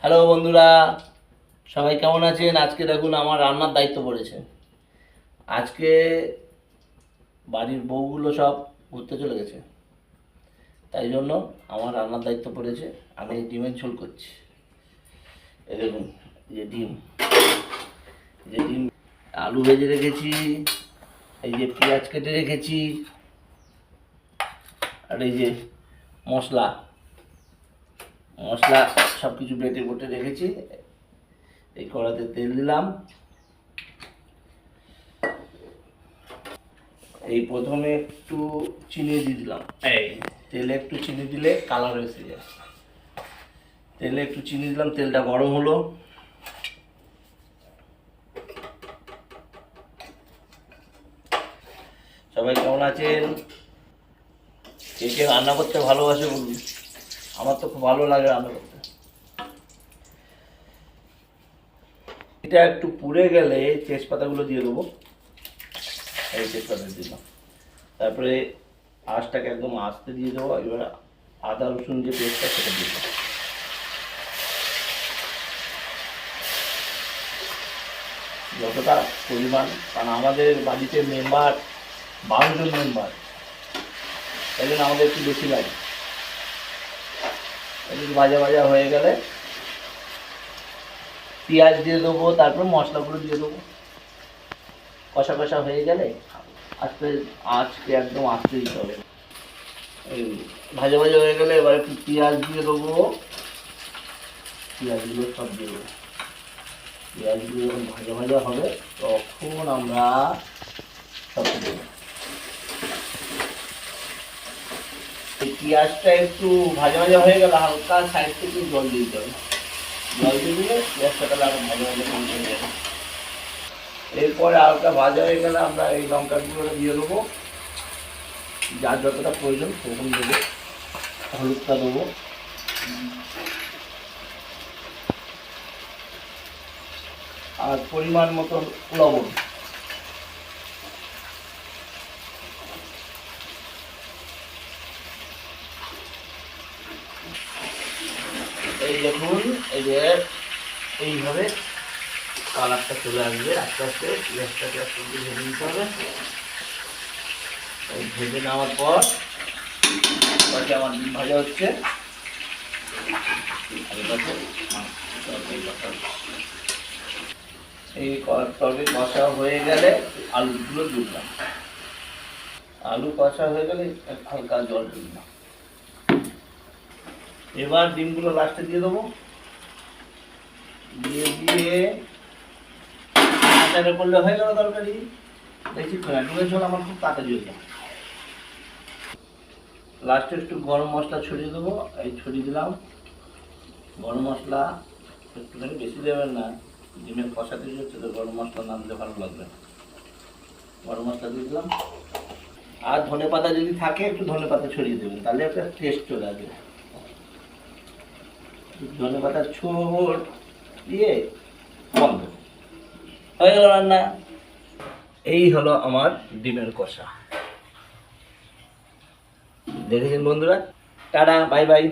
Hello বন্ধুরা, সবাই কেমন আছেন? আজকে দেখুন আমার রান্নার দায়িত্ব পড়েছে। আজকে বাড়ির বউগুলো সব ঘুরতে চলে গেছে, তাই জন্য আমার রান্নার দায়িত্ব পড়েছে। আমি ডিমের ঝোল করছি। এই দেখুন, এই যে ডিম, আলু ভেজে রেখেছি, এই যে পেঁয়াজ কেটে রেখেছি, আর এই যে মশলা মশলা সব কিছু বেটে বটে রেখেছি। এই কড়াতে তেল দিলাম। এই প্রথমে একটু চিনি দিয়ে দিলাম। এই তেলে একটু চিনি দিলে কালার এসে যায়। তেলে একটু চিনি দিলাম, তেলটা গরম হলো। সবাই কেমন আছেন? কে কে রান্না করতে ভালোবাসে বলুন? আমার তো খুব ভালো লাগে রান্না করতে। এটা একটু পুড়ে গেলে তেজপাতাগুলো দিয়ে দেবো। এই তেজপাতা দিলাম, তারপরে আঁচটাকে একদম আস্তে দিয়ে দেবো। এবার আদা রসুন যে পেস্টটা সেটা দিয়ে দেবো। যতটা পরিমাণ, কারণ আমাদের বাড়িতে মেম্বার 12 জন মেম্বার, তাই জন্য আমাদের একটু বেশি লাগে। একটু ভাজা ভাজা হয়ে গেলে পেঁয়াজ দিয়ে দেবো, তারপর মশলাগুলো দিয়ে দেবো। কষা কষা হয়ে গেলে আস্তে আঁচকে একদম আস্তে দিতে হবে। এই ভাজা ভাজা হয়ে গেলে এবার একটু পেঁয়াজ দিয়ে দেবো। পেঁয়াজগুলো সব দিয়ে দেবো। পেঁয়াজগুলো যখন ভাজা ভাজা হবে তখন আমরা সব দেবো। এই পেঁয়াজটা একটু ভাজা ভাজা হয়ে গেলে হালকা সাইড থেকে জল দিয়ে দিতে হবে। জল দিয়ে দিলে পেঁয়াজটা তাহলে আরো ভাজা ভাজা কম হয়ে যাবে। এরপরে হালকা ভাজা হয়ে গেলে আমরা এই লঙ্কাগুলো দিয়ে দেবো। যার যতটা প্রয়োজন তখন দেবো। হলুদটা দেবো, আর পরিমাণ মতো লবণ। এই দেখুন, এই যে এইভাবে কালারটা চলে আসবে আস্তে আস্তে। পেঁয়াজটাকে আস্তে আস্তে ভেজে নিতে হবে। এই ভেজে নেওয়ার পর পাশে আমার ডিম ভাজা হচ্ছে, আর এটাকে তরকারি কষা হচ্ছে। এই তরকারি কষা হয়ে গেলে আলুগুলো দিলাম। আলু কষা হয়ে গেলে হালকা জল দিলাম। এবার ডিমগুলো লাস্টে দিয়ে দেবো। দিয়ে আচারে করলে হয়ে গেল তরকারি। বেশি করে ডিমের ঝোল আমার খুব তাড়াতাড়ি হয়ে যায়। লাস্টে একটু গরম মশলা ছড়িয়ে দেবো। এই ছড়িয়ে দিলাম গরম মশলা। একটুখানি বেশি দেবেন না, ডিমের কষাতে হচ্ছে তো, গরম মশলা না দিলে ভালো লাগবে। গরম মশলা দিয়ে দিলাম। আর ধনে পাতা যদি থাকে একটু ধনে পাতা ছড়িয়ে দেবেন, তাহলে একটা টেস্ট চলে আসবে। ধনে পাতার ছোট দিয়ে বন্ধ হয়ে গেল রান্না। এই হলো আমার ডিমের কষা। দেখেছেন বন্ধুরা? Tata, bye bye.